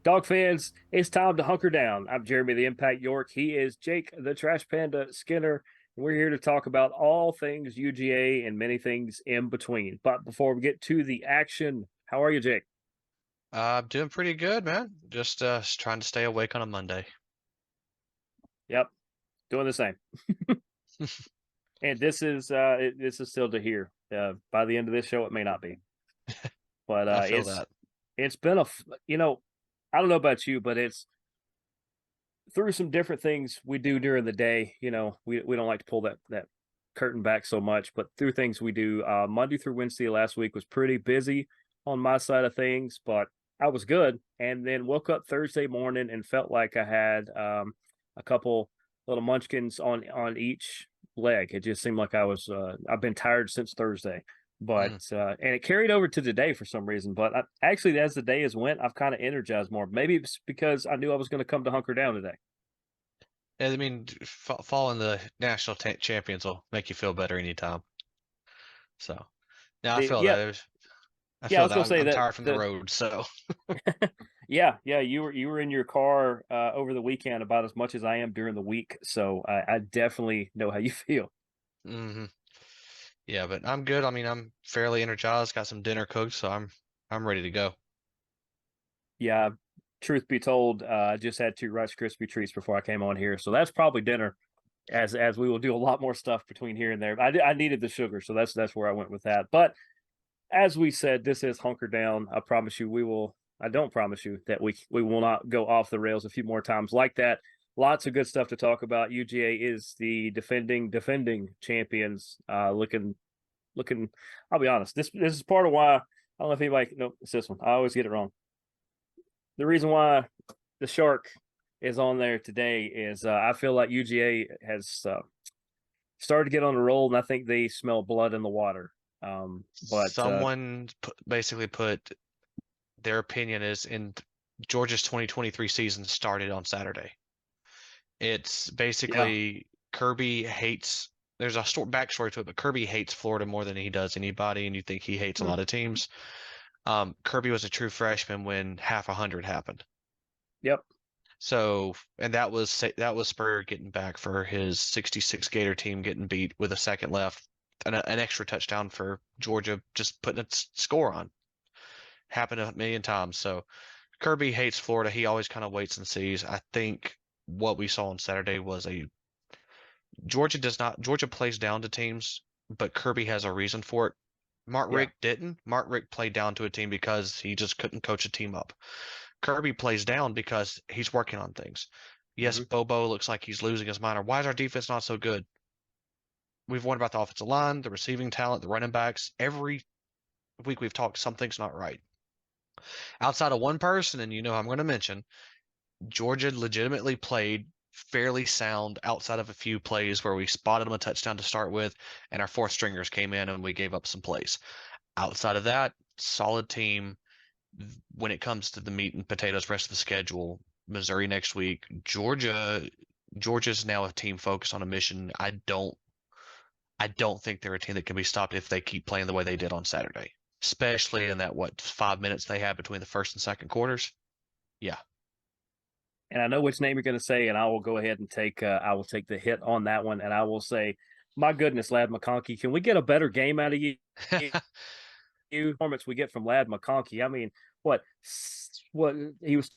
Dog fans, it's time to hunker down. I'm Jeremy the Impact York. He is Jake the Trash Panda Skinner. And we're here to talk about all things UGA and many things in between. But before we get to the action, how are you, Jake? I'm doing pretty good, man. Just trying to stay awake on a Monday. Yep, doing the same. And this is still to hear. By the end of this show, it may not be, but I feel that. it's been I don't know about you, but it's through some different things we do during the day. We don't like to pull that curtain back so much, but through things we do Monday through Wednesday last week was pretty busy on my side of things, but I was good. And then woke up Thursday morning and felt like I had a couple little munchkins on each leg. It just seemed like I've been tired since Thursday. But Mm. and it carried over to today for some reason. But actually, as the day has went, I've kind of energized more. Maybe it's because I knew I was going to come to hunker down today. I mean, falling the national champions will make you feel better anytime. So now I The feel yeah, that. I yeah, I feel was that gonna say I'm that tired from the road. So yeah, you were in your car over the weekend about as much as I am during the week, so I definitely know how you feel. hmm yeah, but I'm good. I mean, I'm fairly energized. Got some dinner cooked, so I'm ready to go. Yeah, truth be told, I just had two Rice Krispie treats before I came on here, so that's probably dinner. As we will do a lot more stuff between here and there. I needed the sugar, so that's where I went with that. But as we said, this is hunker down. I promise you, we will. I don't promise you that we will not go off the rails a few more times like that. Lots of good stuff to talk about. UGA is the defending champions. Looking. I'll be honest. This is part of why I don't know if anybody. No, it's this one. I always get it wrong. The reason why the shark is on there today is I feel like UGA has started to get on the roll, and I think they smell blood in the water. But Basically put their opinion is in Georgia's 2023 season started on Saturday. It's yeah, basically Kirby hates. There's a backstory to it, but Kirby hates Florida more than he does anybody, and you think he hates a hmm, lot of teams. Kirby was a true freshman when half a hundred happened. yep, So, and that was Spurrier getting back for his 66 Gator team getting beat with a second left, and an extra touchdown for Georgia just putting a score on. Happened a million times. So Kirby hates Florida. He always kind of waits and sees. I think what we saw on Saturday was a Georgia plays down to teams, but Kirby has a reason for it. Mark yeah, Richt didn't. Mark Richt played down to a team because he just couldn't coach a team up. Kirby plays down because he's working on things. Yes, hmm, Bobo looks like he's losing his mind. Or why is our defense not so good? We've wondered about the offensive line, the receiving talent, the running backs. Every week we've talked something's not right. Outside of one person, and you know who I'm going to mention, Georgia legitimately played fairly sound outside of a few plays where we spotted them a touchdown to start with, and our fourth stringers came in and we gave up some plays. Outside of that, solid team. When it comes to the meat and potatoes rest of the schedule, Missouri next week, Georgia's now a team focused on a mission. I don't think they're a team that can be stopped if they keep playing the way they did on Saturday, especially in that 5 minutes they had between the first and second quarters. Yeah. and I know which name you're going to say, and I will go ahead and take I will take the hit on that one, and I will say, my goodness, Lad McConkey, can we get a better game out of you? Performance we get from Lad McConkey. I mean, what what he was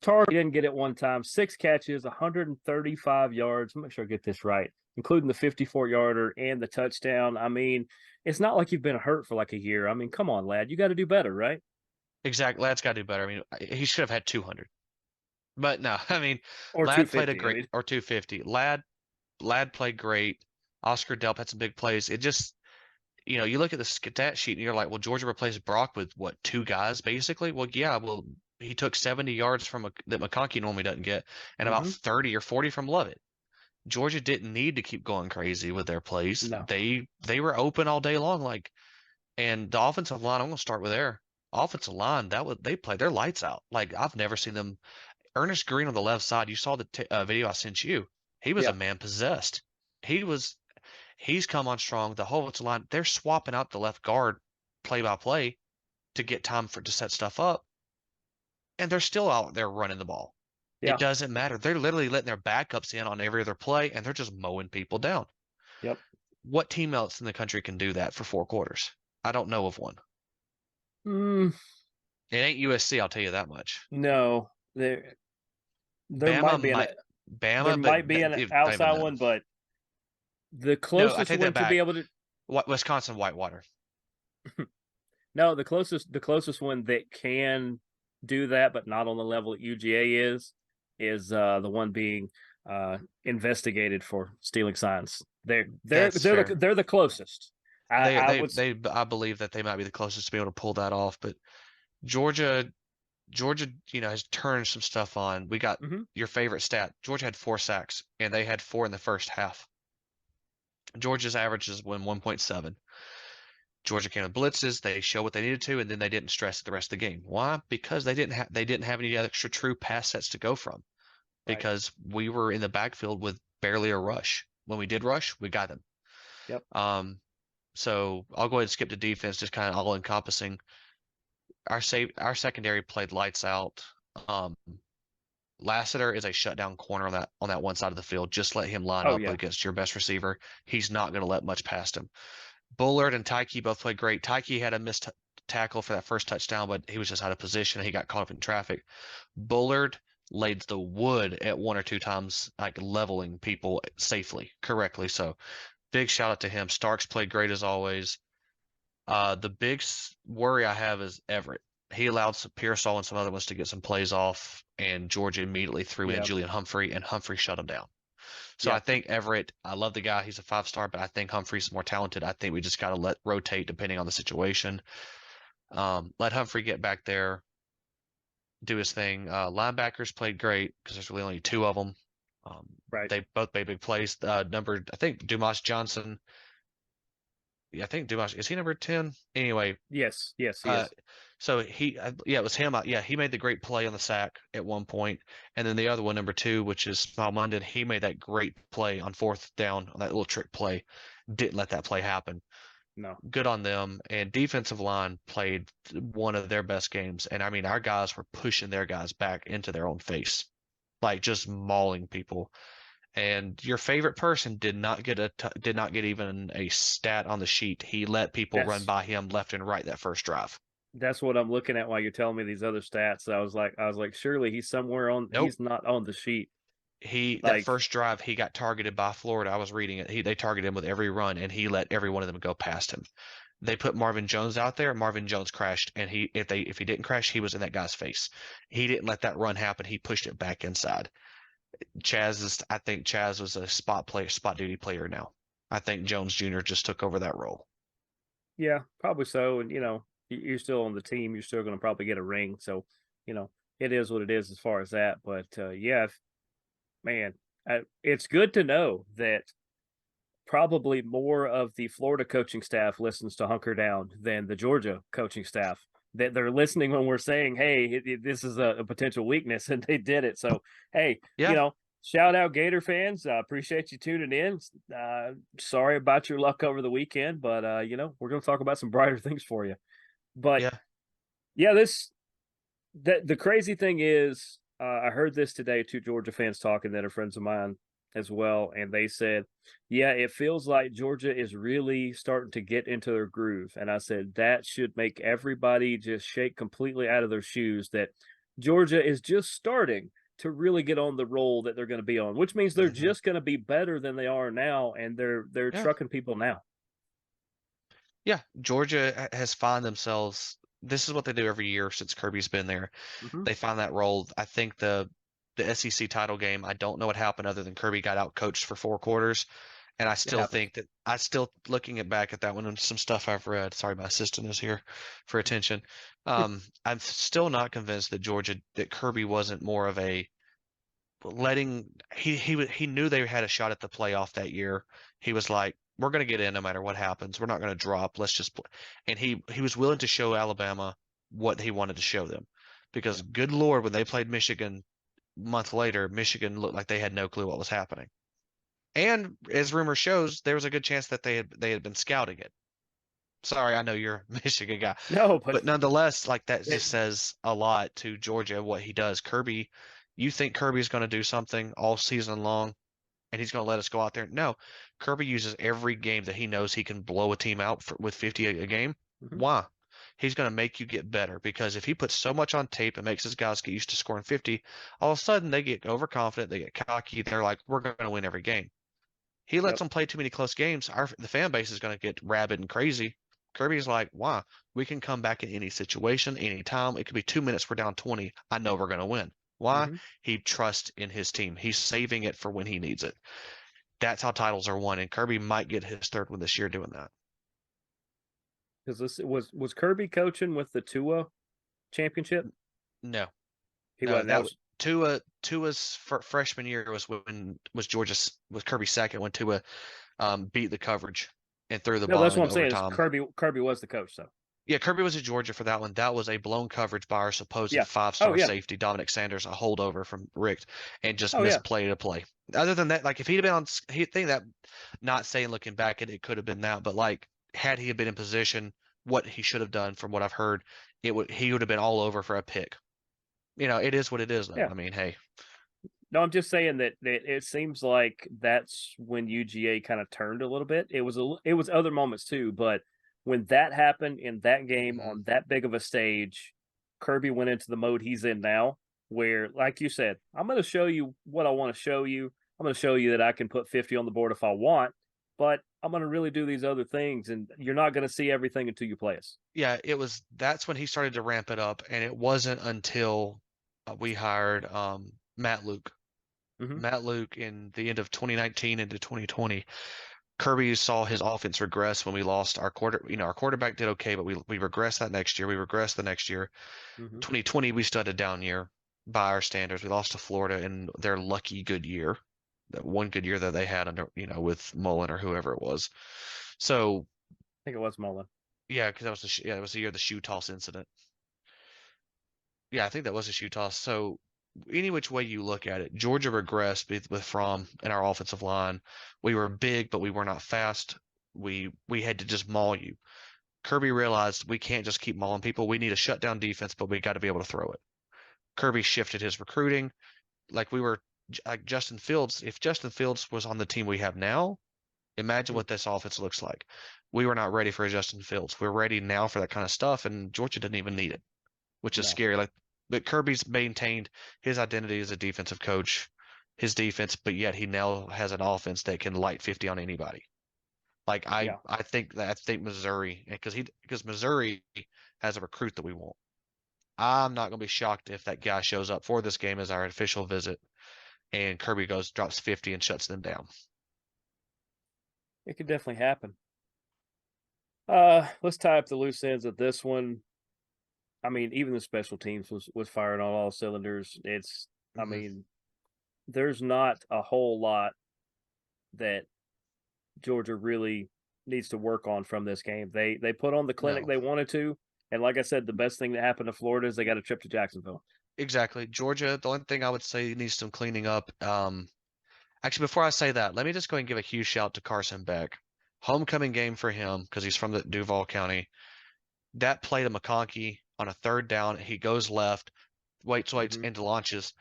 targeted, he didn't get it one time. 6 catches, 135 yards. Make sure I get this right, including the 54-yarder and the touchdown. I mean, it's not like you've been hurt for like a year. I mean, come on, lad, you got to do better, right? Exactly. Lad's got to do better. I mean, he should have had 200. But no, I mean, Or Lad played a 250. I great mean, or 250. Lad played great. Oscar Delp had some big plays. It just, you look at the stat sheet and you're like, well, Georgia replaced Brock with what, two guys basically? Well, yeah, well, he took 70 yards from that McConkey normally doesn't get, and about mm-hmm. 30 or 40 from Lovett. Georgia didn't need to keep going crazy with their plays. No, They were open all day long, like, and the offensive line. I'm gonna start with their offensive line. They played their lights out. Like I've never seen them. Ernest Green on the left side. You saw the video I sent you. He was a yeah, man possessed. He was. He's come on strong. The whole offensive line. They're swapping out the left guard play by play to get time to set stuff up. and they're still out there running the ball. It Yeah. doesn't matter. They're literally letting their backups in on every other play, and they're just mowing people down. Yep. What team else in the country can do that for 4 quarters? I don't know of one. Mm, It ain't USC, I'll tell you that much. no, there Bama might be might, there Bama, but might be an not even outside them. one, but the No, I closest take one that to be back. able to Wisconsin Whitewater. no, the closest one that can do that, but not on the level that UGA is the one being investigated for stealing signs. That's fair. They're the closest. I would I believe that they might be the closest to be able to pull that off. But Georgia, Georgia, has turned some stuff on. We got mhm, your favorite stat. Georgia had 4 sacks, and they had 4 in the first half. Georgia's average is 1.7. Georgia came with blitzes. They showed what they needed to, and then they didn't stress the rest of the game. Why? Because they didn't have any extra true pass sets to go from. right. Because we were in the backfield with barely a rush. When we did rush, we got them. Yep. So I'll go ahead and skip to defense, just kind of all encompassing. Our secondary played lights out. Um, Lassiter is a shutdown corner on that one side of the field. Just let him line Oh up yeah. against your best receiver. He's not going to let much past him. Bullard and Tyke both played great. Tyke had a missed tackle for that first touchdown, but he was just out of position. He got caught up in traffic. Bullard laid the wood at 1 or 2 times, like leveling people safely, correctly. So big shout out to him. Starks played great as always. The big worry I have is Everett. He allowed some Pearsall and some other ones to get some plays off, and Georgia immediately threw in Yeah. Julian Humphrey, and Humphrey shut him down. So I Yeah. think Everett, I love the guy. He's a 5-star, but I think Humphrey's more talented. I think we just got to let rotate depending on the situation. Let Humphrey get back there, do his thing. Linebackers played great because there's really only 2 of them. Right. They both made big plays. I think Dumas Johnson. Yeah, I think Dumas is he number 10? Anyway, Yes. Yes. He uh, is. so yeah, it was him. Yeah, he made the great play on the sack at one point, and then the other one, number 2, which is Smile London, he made that great play on 4th down on that little trick play. Didn't let that play happen. No. Good on them. And defensive line played one of their best games, and I mean our guys were pushing their guys back into their own face, like just mauling people. And your favorite person did not get even a stat on the sheet. He let people run That's by him left and right that first drive. that's what I'm looking at while you're telling me these other stats. I was like, surely he's somewhere on. Nope. He's not on the sheet. That Like, first drive he got targeted by Florida. I was reading it. They targeted him with every run, and he let every one of them go past him. They put Marvin Jones out there. Marvin Jones crashed, and if he didn't crash, he was in that guy's face. He didn't let that run happen. He pushed it back inside. I think Chaz was a spot duty player now. I think Jones Jr. just took over that role. yeah, probably so. And you're still on the team. You're still going to probably get a ring. So, it is what it is as far as that. But yeah, man, it's good to know that probably more of the Florida coaching staff listens to Hunker Down than the Georgia coaching staff. That they're listening when we're saying, "Hey, this is a potential weakness," and they did it. So, hey, Yeah, shout out Gator fans. Appreciate you tuning in. Sorry about your luck over the weekend, but we're going to talk about some brighter things for you. But yeah, yeah, the crazy thing is, I heard this today. Two Georgia fans talking that are friends of mine as well, and they said, "Yeah, it feels like Georgia is really starting to get into their groove." And I said that should make everybody just shake completely out of their shoes. That Georgia is just starting to really get on the roll that they're going to be on, which means they're hmm just going to be better than they are now, and they're yeah, trucking people now. yeah. Georgia has found themselves. This is what they do every year since Kirby's been there. Hmm. They find that role. I think the SEC title game. I don't know what happened other than Kirby got out coached for 4 quarters. And I It still happens. think that I still looking at back at that one and some stuff I've read. Sorry, my assistant is here for attention. I'm still not convinced that Kirby wasn't more of a letting he knew they had a shot at the playoff that year. He was like, we're going to get in no matter what happens. We're not going to drop. Let's just play. And he was willing to show Alabama what he wanted to show them, because Yeah. good Lord, when they played Michigan a month later, Michigan looked like they had no clue what was happening. And as rumor shows, there was a good chance that they had been scouting it. Sorry, I know you're a Michigan guy, No, but but nonetheless, like that it, just says a lot to Georgia what he does. Kirby, you think Kirby's going to do something all season long and he's going to let us go out there? No, Kirby uses every game that he knows he can blow a team out with 50 a game. mhm, Why? He's going to make you get better because if he puts so much on tape and makes his guys get used to scoring 50, all of a sudden they get overconfident, they get cocky, they're like, we're going to win every game. He lets yep, them play too many close games. The fan base is going to get rabid and crazy. Kirby's like, why? We can come back in any situation, any time. It could be 2 minutes, we're down 20. I know we're going to win. Why? hmm He trusts in his team. He's saving it for when he needs it. That's how titles are won, and Kirby might get his third one this year doing that. because this was Kirby coaching with the Tua championship. No, He no, wasn't. That that was Tua's freshman year was Georgia's was Kirby's second when Tua beat the coverage and threw the no. ball That's what in I'm saying. Is overtime. Kirby was the coach though. Yeah, Kirby was at Georgia for that one. That was a blown coverage by our supposed Yeah. Oh five-star yeah. safety, Dominic Sanders, a holdover from Richt, and just Oh yeah. missed play to play. Other than that, like if he'd have been on, he think that, not saying looking back at it, could have been that, but like had he been in position, what he should have done, from what I've heard, he would have been all over for a pick. It is what it is, though. Yeah. I mean, hey, No, I'm just saying that it seems like that's when UGA kind of turned a little bit. It was other moments too, but when that happened in that game mhm, on that big of a stage, Kirby went into the mode he's in now, where, like you said, I'm going to show you what I want to show you. I'm going to show you that I can put 50 on the board if I want, but I'm going to really do these other things, and you're not going to see everything until you play us. yeah, that's when he started to ramp it up, and it wasn't until we hired Matt Luke. Mm-hmm. Matt Luke in the end of 2019 into 2020. Kirby saw his offense regress when we lost our our quarterback did okay, but we regressed that next year. We regressed the next year. Mm-hmm. 2020, we still had a down year by our standards. We lost to Florida in their lucky good year, that one good year that they had under, with Mullen or whoever it was. So I think it was Mullen. yeah, because that was it was the year of the shoe toss incident. Yeah, I think that was a shoe toss. So any which way you look at it, Georgia regressed with Fromm and our offensive line. We were big, but we were not fast. We had to just maul you. Kirby realized we can't just keep mauling people. We need a shutdown defense, but we got to be able to throw it. Kirby shifted his recruiting. Like we were like Justin Fields. If Justin Fields was on the team we have now, imagine what this offense looks like. We were not ready for a Justin Fields. We're ready now for that kind of stuff, and Georgia didn't even need it, which is No. scary. Like, but Kirby's maintained his identity as a defensive coach, his defense, but yet he now has an offense that can light 50 on anybody. Like Yeah. I think Missouri, because Missouri has a recruit that we want. I'm not going to be shocked if that guy shows up for this game as our official visit and Kirby drops 50 and shuts them down. It could definitely happen. Let's tie up the loose ends of this one. I mean, even the special teams was firing on all cylinders. I Hmm. mean, there's not a whole lot that Georgia really needs to work on from this game. They put on the clinic No, they wanted to, and like I said, the best thing that happened to Florida is they got a trip to Jacksonville. exactly. Georgia, the only thing I would say needs some cleaning up. Actually, before I say that, let me just go and give a huge shout to Carson Beck. Homecoming game for him because he's from the Duval County. That play to McConkey on a third down, he goes left, waits, Mm-hmm. and launches.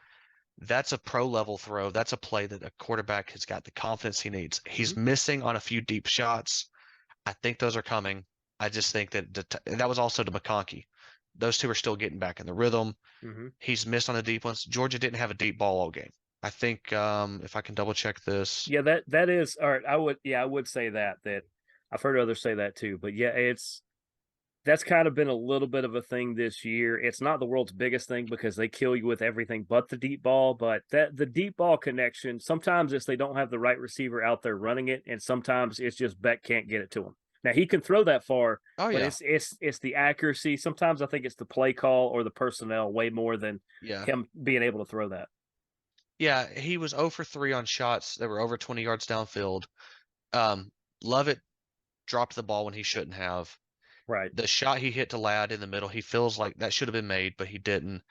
That's a pro level throw. That's a play that a quarterback has got the confidence he needs. Mm-hmm. He's missing on a few deep shots. I think those are coming. I just think and that was also to McConkey. Those two are still getting back in the rhythm. Mm-hmm. He's missed on the deep ones. Georgia didn't have a deep ball all game. I think if I can double check this. Yeah, that is all right. I would say that I've heard others say that too. But yeah, that's kind of been a little bit of a thing this year. It's not the world's biggest thing because they kill you with everything but the deep ball. But that the deep ball connection, sometimes it's they don't have the right receiver out there running it, and sometimes it's just Beck can't get it to him. Now he can throw that far, Oh but yeah, it's the accuracy. Sometimes I think it's the play call or the personnel way more than yeah, him being able to throw that. yeah. He was 0 for 3 on shots that were over 20 yards downfield. Um, Lovett dropped the ball when he shouldn't have. Right. The shot he hit to Ladd in the middle, he feels like that should have been made, but he didn't.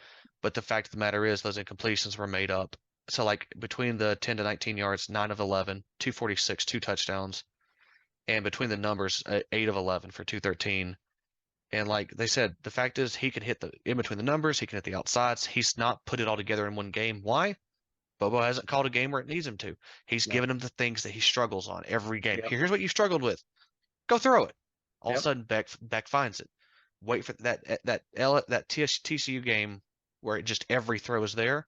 But the fact of the matter is, those incompletions were made up. So, like, between the 10 to 19 yards, 9 of 11, 246, two touchdowns. and between the numbers, 8 of 11 for 213. And like they said, the fact is he can hit the in between the numbers, he can hit the outsides. He's not put it all together in one game. Why? Bobo hasn't called a game where it needs him to. He's No. given him the things that he struggles on every game. Yep. Here's what you struggled with. Go throw it. All of a Yep. sudden, Beck finds it. Wait for that TCU game where it just every throw is there.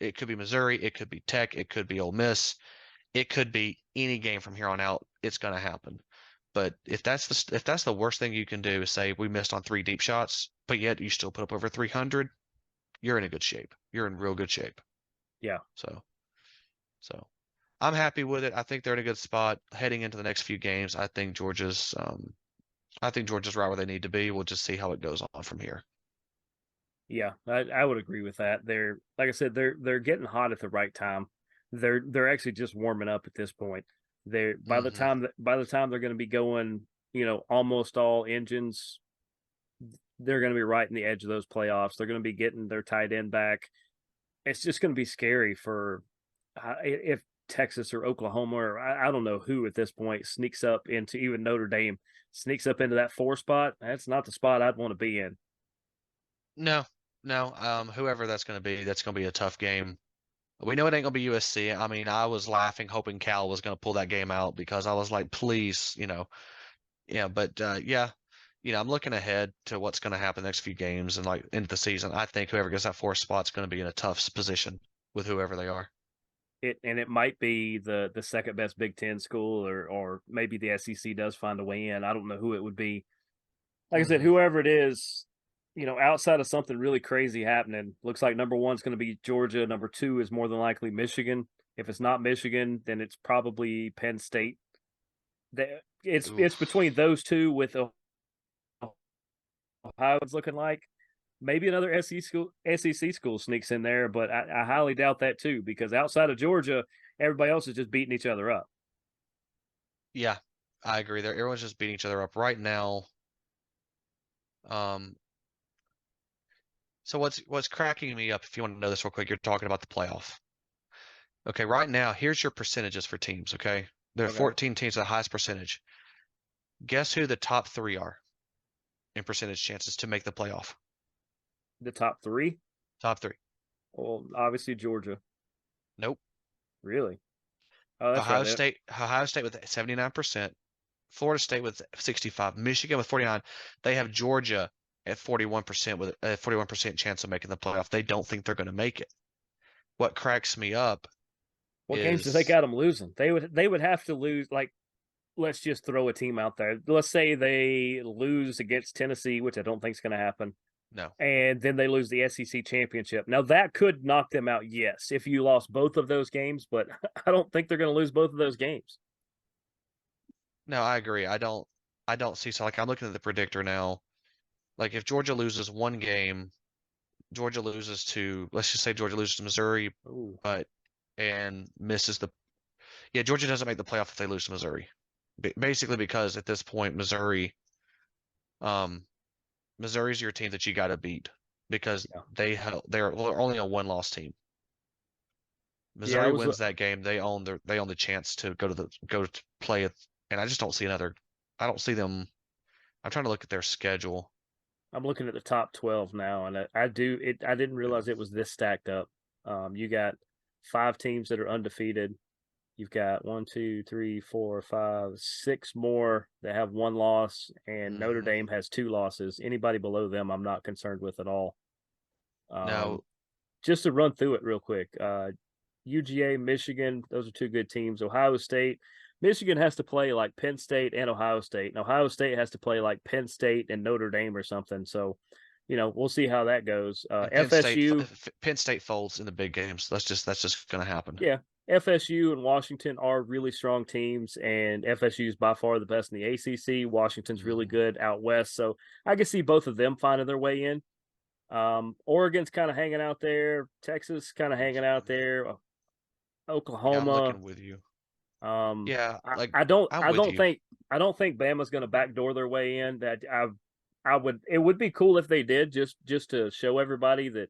It could be Missouri, it could be Tech, it could be Ole Miss, it could be any game from here on out. It's going to happen. But if that's the worst thing you can do is say we missed on 3 deep shots, but yet you still put up over 300, you're in a good shape. You're in real good shape. Yeah. So I'm happy with it. I think they're in a good spot heading into the next few games. I think Georgia's right where they need to be. We'll just see how it goes on from here. Yeah, I would agree with that. They're like I said, they're getting hot at the right time. They're actually just warming up at this point. They're Hmm. by the time they're going to be going, almost all engines, they're going to be right in the edge of those playoffs. They're going to be getting their tight end back. It's just going to be scary for if Texas or Oklahoma or I don't know who at this point sneaks up into even Notre Dame sneaks up into that 4 spot. That's not the spot I'd want to be in. No, no. Whoever that's gonna be a tough game. We know it ain't gonna be USC. I mean, I was laughing, hoping Cal was gonna pull that game out because I was like, please, yeah. But yeah, I'm looking ahead to what's gonna happen the next few games and like into the season. I think whoever gets that 4 spot's gonna be in a tough position with whoever they are. It might be the second best Big Ten school, or maybe the SEC does find a way in. I don't know who it would be. Like I said, Hmm. whoever it is, outside of something really crazy happening, looks like number one's going to be Georgia. Number two is more than likely Michigan. If it's not Michigan, then it's probably Penn State. It's between Oof. those two with Ohio's looking like. Maybe another SEC school sneaks in there, but I highly doubt that too because outside of Georgia, everybody else is just beating each other up. Yeah, I agree. There, everyone's just beating each other up right now. Um, so what's cracking me up? If you want to know this real quick, you're talking about the playoff. Okay, right now, here's your percentages for teams. Okay, there are Okay, 14 teams at the highest percentage. Guess who the top three are in percentage chances to make the playoff? the top three. Top three. Well, obviously Georgia. Nope. Really? Oh, that's right. Ohio State with 79%, Florida State with 65, Michigan with 49. They have Georgia at 41% with a 41% chance of making the playoff. They don't think they're going to make it. What cracks me up What games do they is got them losing? They would have to lose. Like, let's just throw a team out there. Let's say they lose against Tennessee, which I don't think is going to happen, no. and then they lose the SEC championship. Now that could knock them out, yes, if you lost both of those games, but I don't think they're going to lose both of those games. No, I agree. I don't see so like I'm looking at the predictor now. Like if Georgia loses one game, Georgia loses to let's just say Georgia loses to Missouri, Ooh, but and misses the yeah, Georgia doesn't make the playoff if they lose to Missouri. Basically because at this point um Missouri's your team that you got to beat because yeah, they're only a one-loss team. yeah. I Missouri was wins that game, they own the chance to go to play it, and I just don't see another. I don't see them. I'm trying to look at their schedule. I'm looking at the top 12 now, and I do it. I didn't Yeah. realize it was this stacked up. You got 5 teams that are undefeated. You've got one, two, three, four, five, six more that have one loss, and Notre Hmm. Dame has 2 losses. Anybody below them, I'm not concerned with at all. Um, Now, just to run through it real quick, UGA, Michigan, those are 2 good teams. Ohio State, Michigan has to play like Penn State and Ohio State, and Ohio State has to play like Penn State and Notre Dame or something. So, we'll see how that goes. and FSU, Penn State folds in the big games. That's just going to happen. yeah, FSU and Washington are really strong teams, and FSU is by far the best in the ACC. Washington's really Hmm. good out west, so I can see both of them finding their way in. Oregon's kind of hanging out there. Texas kind of hanging out there. Yeah, I'm Oklahoma. looking with you. Um, Yeah, I, like I don't I'm I with don't you. think I don't think Bama's going to backdoor their way in. That I would it would be cool if they did just to show everybody that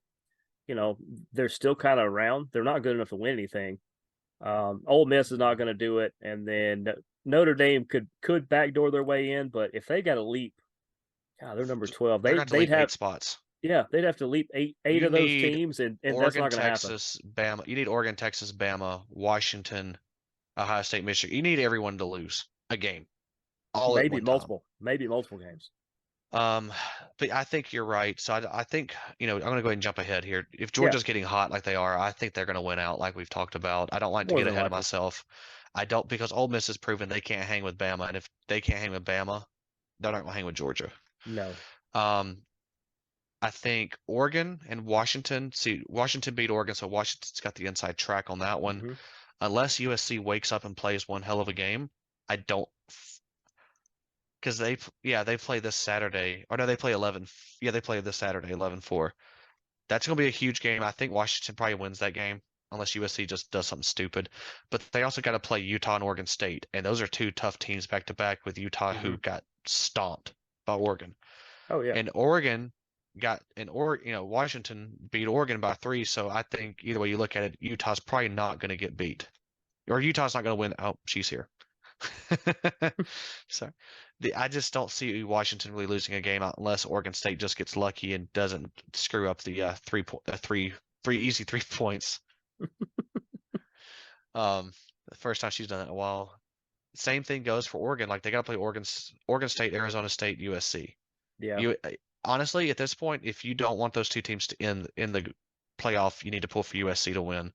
you know they're still kind of around. They're not good enough to win anything. Ole Miss is not Mhm. going to do it, and then Notre Dame could backdoor their way in, but if they got a leap, God, they're number 12. They're They going to they'd leap have 8 spots. yeah, they'd have to leap eight You of those need teams, and that's Oregon, not going to happen. Texas, Bama. You need Oregon, Texas, Bama, Washington, Ohio State, Michigan. You need everyone to lose a game all at one time. Maybe multiple games. Um, but I think you're right. So I think, I'm going to go ahead and jump ahead here. If Yeah, Georgia's getting hot like they are, I think they're going to win out like we've talked about. I don't like to more get than ahead of likely. myself. I don't because Ole Miss has proven they can't hang with Bama, and if they can't hang with Bama, they're not going to hang with Georgia. No, Um, I think Oregon and Washington. See, Washington beat Oregon, so Washington's got the inside track on that one. hmm Unless USC wakes up and plays one hell of a game, I don't because they play this Saturday. Or no, they play 11. Yeah, they play this Saturday, 11-4. That's going to be a huge game. I think Washington probably wins that game unless USC just does something stupid. But they also got to play Utah and Oregon State, and those are two tough teams back to back with Utah hmm who got stomped by Oregon. Oh yeah, And Oregon Washington beat Oregon by 3, so I think either way you look at it, Utah's probably not going to get beat. Or Utah's not going to win. Oh, she's here. So I just don't see Washington really losing a game unless Oregon State just gets lucky and doesn't screw up the 3 easy 3 points. The first time she's done it in a while. Same thing goes for Oregon. Like they got to play Oregon State, Arizona State, USC. yeah. You honestly at this point, if you don't want those two teams to in the playoff, you need to pull for USC to win.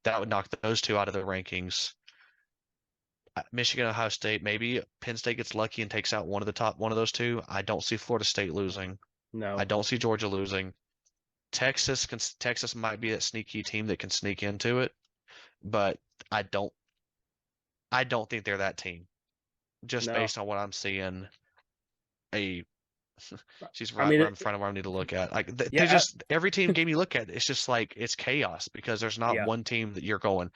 That would knock those two out of the rankings. Michigan, Ohio State, maybe Penn State gets lucky and takes out one of those two. I don't see Florida State losing. I No, don't see Georgia losing. Texas might be that sneaky team that can sneak into it, but I don't I don't think they're that team. Just no. based on what I'm seeing, a she's I right mean, where I'm in front of where I need to look at. Like they yeah, just every team game you look at, it's just like it's chaos because there's not yeah, one team that you're going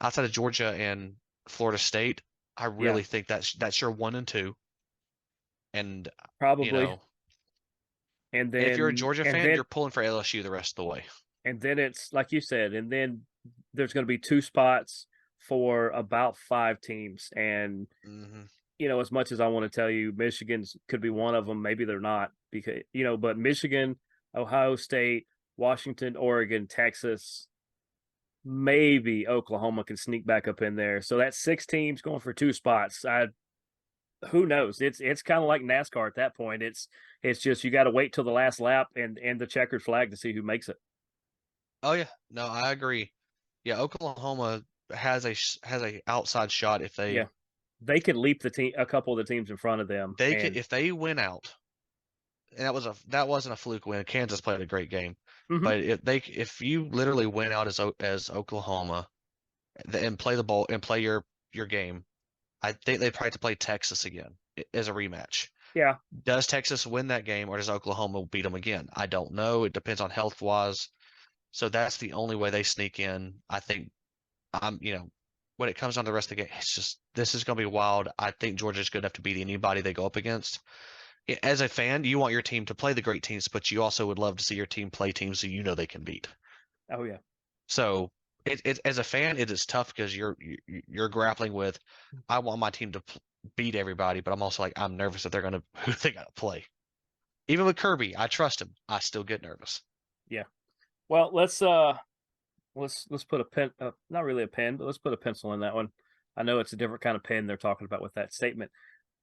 outside of Georgia and Florida State. I yeah. really think that's your 1 and 2. And you Probably, know, and if you're a then Georgia fan, you're pulling for LSU the rest of the way. it's like you said, and then there's going to be two spots for about five teams, and Hmm. as much as I want to tell you, Michigan's could be one of them. Maybe they're not because but Michigan, Ohio State, Washington, Oregon, Texas, maybe Oklahoma can sneak back up in there. So that's six teams going for two spots. Who knows? It's kind of like NASCAR at that point. It's just you got to wait till the last lap and the checkered flag to see who makes it. Oh yeah, no, I agree. Yeah, Oklahoma has a outside shot if Yeah, they they could leap a couple of the teams in front of them, they could and if they win out. And that wasn't a fluke win. Kansas played a great game, mhm, but if you literally win out as Oklahoma and play the ball and play your game, I think they probably have to play Texas again as a rematch. yeah, Does Texas win that game or does Oklahoma beat them again? I don't know. It depends on health wise. So that's the only way they sneak in. I think when it comes down to the rest of the game, it's just this is going to be wild. I think Georgia's good enough to beat anybody they go up against. As a fan, you want your team to play the great teams, but you also would love to see your team play teams that you know they can beat. oh yeah, So as a fan, it is tough because you're grappling with, I want my team to beat everybody, but I'm also like I'm nervous that they're gonna who they gotta play. Even with Kirby, I trust him. I still get nervous. yeah. Well, let's put a pen, not really a pen, but let's put a pencil in that one. I know it's a different kind of pen they're talking about with that statement,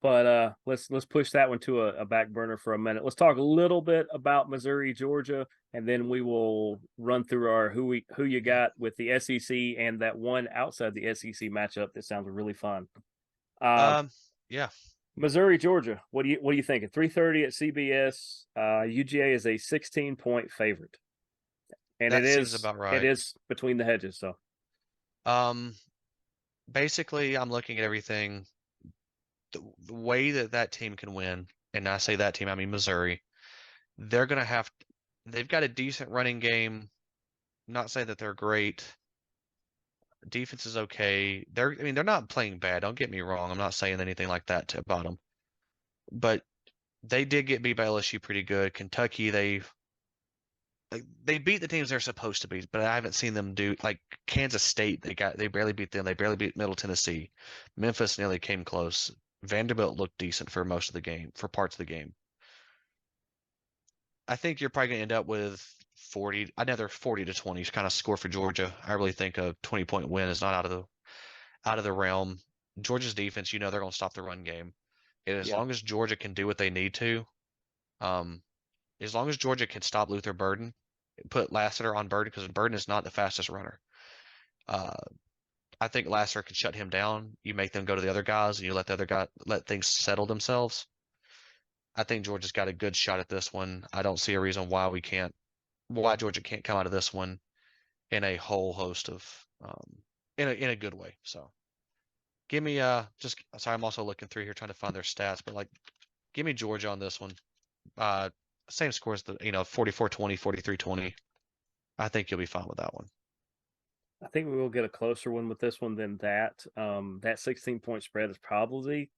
but let's push that one to a back burner for a minute. Let's talk a little bit about Missouri, Georgia, and then we will run through our who you got with the SEC and that one outside the SEC matchup that sounds really fun. Uh, Um, yeah, Missouri, Georgia. What do you thinking? 3:30 at CBS. UGA is a 16-point favorite, and it that seems is about it right. is between the hedges. So Um, basically, I'm looking at everything. The way that team can win, and I say that team, I mean Missouri. They're gonna have. They've got a decent running game. Not say that they're great. Defense is okay. I mean, they're not playing bad. Don't get me wrong. I'm not saying anything like that about them. But they did get beat by LSU pretty good. Kentucky, like they beat the teams they're supposed to beat, but I haven't seen them do like Kansas State. They barely beat them. They barely beat Middle Tennessee. Memphis nearly came close. Vanderbilt looked decent for most of the game, for parts of the game. I think you're probably going to end up with 40, another 40-20 kind of score for Georgia. I really think a 20-point win is not out of the realm. Georgia's defense, they're going to stop the run game. And as Yeah. long as Georgia can do what they need to, um, as long as Georgia can stop Luther Burden, put Lassiter on Burden because Burden is not the fastest runner. Uh, I think Lassiter can shut him down. You make them go to the other guys, and you let the other guy let things settle themselves. I think Georgia's got a good shot at this one. I don't see a reason why Georgia can't come out of this one in a whole host of in a good way. So give me just sorry, I'm also looking through here trying to find their stats, but like give me Georgia on this one. Uh, same score as the 44-20, 43-20. I think you'll be fine with that one. I think we will get a closer one with this one than that. That 16-point spread is probably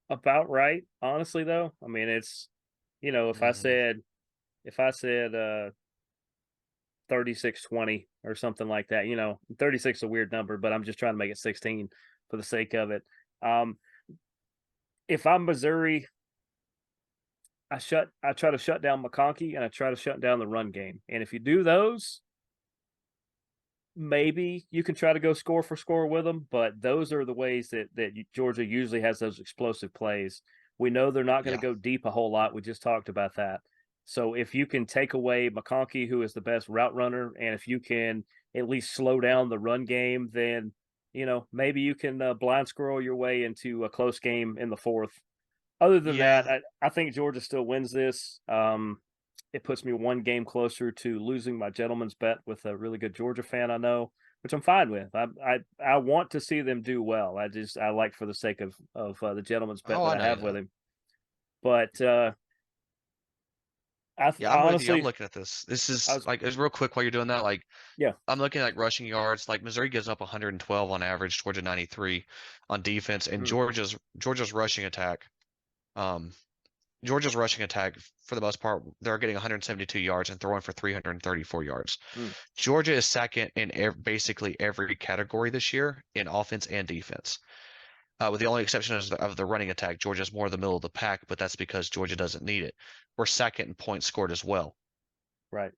about right, honestly, though. I mean, it's, if I Mhm. said 36-20 or something like that, 36 is a weird number, but I'm just trying to make it 16 for the sake of it. If I'm Missouri, I try to shut down McConkey and I try to shut down the run game. And if you do those, maybe you can try to go score for score with them, but those are the ways that Georgia usually has those explosive plays. We know they're not going to Yeah. go deep a whole lot. We just talked about that. So if you can take away McConkey, who is the best route runner, and if you can at least slow down the run game, then maybe you can blind squirrel your way into a close game in the fourth. Other than that, Yeah. I think Georgia still wins this. It puts me one game closer to losing my gentleman's bet with a really good Georgia fan I know, which I'm fine with. I want to see them do well. I like for the sake of the gentleman's bet Oh, that I I know you have with know. him. But Yeah, I I'm with you. I'm honestly, looking at this. This I is was like, it's real quick while you're doing that. Like, yeah, I'm looking at like rushing yards. Like Missouri gives up 112 on average, Georgia 93 on defense, and mm, Georgia's rushing attack. Um, Georgia's rushing attack for the most part, they're getting 172 yards and throwing for 334 yards. mm, Georgia is second in basically every category this year in offense and defense. With the only exception of the running attack, Georgia's more the middle of the pack, but that's because Georgia doesn't need it. We're second in points scored as well. right.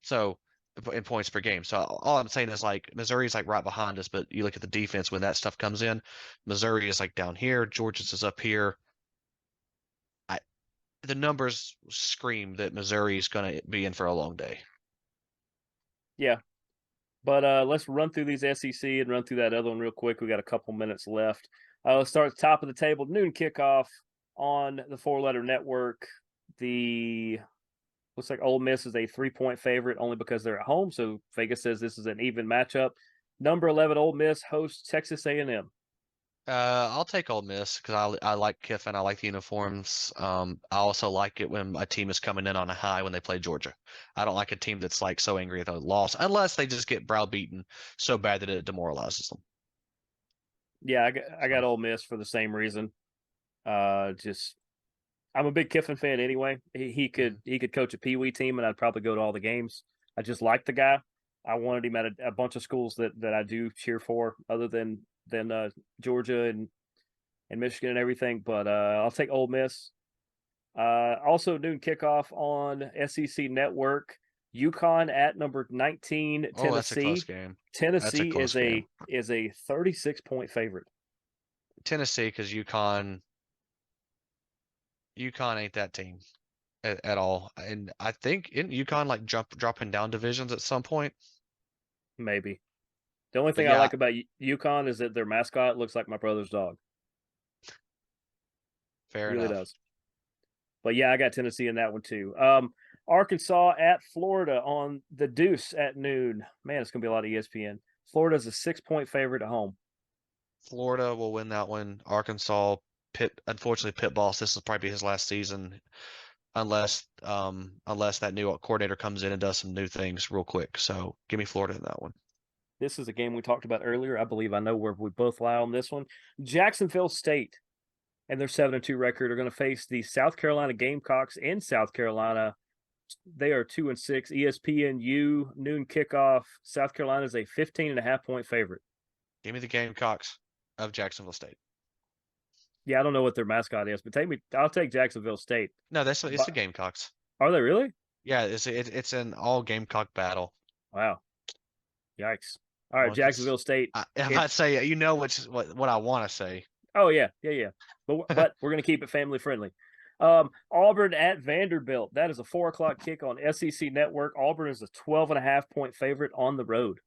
So in points per game. So all I'm saying is like Missouri's like right behind us, but you look at the defense when that stuff comes in, Missouri is like down here, Georgia's is up here. I the numbers scream that Missouri is going to be in for a long day. Yeah. But let's run through these SEC and run through that other one real quick. We got a couple minutes left. Let's start at the top of the table. Noon kickoff on the Four Letter Network. The looks like Ole Miss is a 3-point favorite only because they're at home. So Vegas says this is an even matchup. Number 11 Ole Miss hosts Texas A&M. I'll take Ole Miss because I like Kiffin. I like the uniforms. I also like it when a team is coming in on a high when they play Georgia. I don't like a team that's like so angry at a loss unless they just get browbeaten so bad that it demoralizes them. Yeah, I So, got Ole Miss for the same reason. Just I'm a big Kiffin fan anyway. mhm. He could coach a Pee Wee team, and I'd probably go to all the games. I just like the guy. I wanted him at a bunch of schools that I do cheer for, other than Georgia and Michigan and everything. But I'll take Ole Miss. Also noon kickoff on SEC Network. UConn at number 19 Oh, that's a close Tennessee. game. That's a Tennessee close game. is a 36-point favorite. Tennessee, because UConn ain't that team at all. And I think isn't UConn like dropping down divisions at some point? Maybe. The only But thing I yeah, like about UConn is that their mascot looks like my brother's dog. fair Really enough. does. But yeah, I got Tennessee in that one too. Arkansas at Florida on the Deuce at noon. Man, it's gonna be a lot of ESPN. Florida's a 6-point favorite at home. Florida will win that one. Arkansas, Pitt, unfortunately, Pitt Boss. This will probably be his last season, unless that new coordinator comes in and does some new things real quick. So give me Florida in that one. This is a game we talked about earlier. I believe I know where we both lie on this one. Jacksonville State and their 7-2 record are going to face the South Carolina Gamecocks in South Carolina. They are 2-6. ESPNU noon kickoff. South Carolina is a 15.5-point favorite. Give me the Gamecocks of Jacksonville State. Yeah, I don't know what their mascot is, but I'll take Jacksonville State. No, it's the Gamecocks. Are they really? Yeah, it's an all Gamecock battle. Wow. Yikes. All right, Well, Jacksonville State. I might say what I want to say. Oh yeah. But we're gonna keep it family friendly. Auburn at Vanderbilt. That is a 4:00 kick on SEC Network. Auburn is a 12.5-point favorite on the road.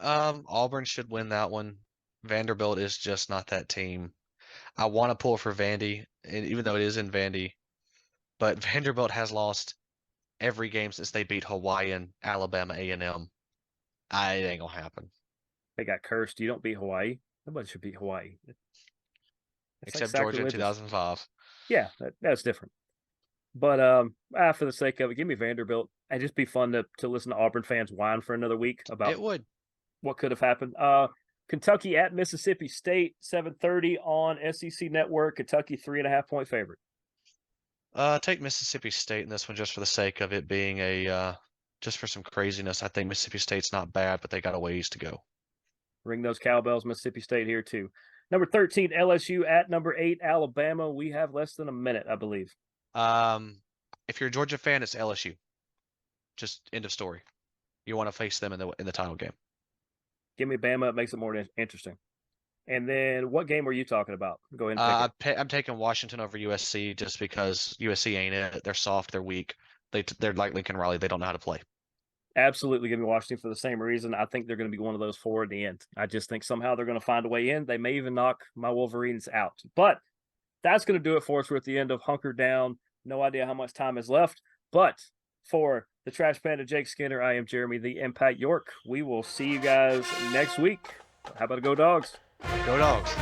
Auburn should win that one. Vanderbilt is just not that team. I want to pull for Vandy, even though it is in Vandy, but Vanderbilt has lost every game since they beat Hawaii and Alabama A&M. It ain't gonna happen. They got cursed. You don't beat Hawaii. Nobody should beat Hawaii. Except Georgia in 2005. Yeah, that's different. But for the sake of it, give me Vanderbilt. It'd just be fun to listen to Auburn fans whine for another week about what could have happened. Kentucky at Mississippi State, 7:30 on SEC Network. Kentucky 3.5-point favorite. Take Mississippi State in this one just for the sake of it being just for some craziness. I think Mississippi State's not bad, but they got a ways to go. Ring those cowbells, Mississippi State here too. Number 13, LSU at number 8, Alabama. We have less than a minute, I believe. If you're a Georgia fan, it's LSU. Just end of story. You want to face them in the title game. Give me Bama. It makes it more interesting. And then what game were you talking about? Go ahead and pick I'm taking Washington over USC just because USC ain't it. They're soft. They're weak. They're like Lincoln Riley. They don't know how to play. Absolutely give me Washington for the same reason. I think they're going to be one of those four at the end. I just think somehow they're going to find a way in. They may even knock my Wolverines out. But that's going to do it for us. We're at the end of Hunker Down. No idea how much time is left. But for the Trash Panda Jake Skinner, I am Jeremy the Impact York. We will see you guys next week. How about a go Dogs? Go Dogs.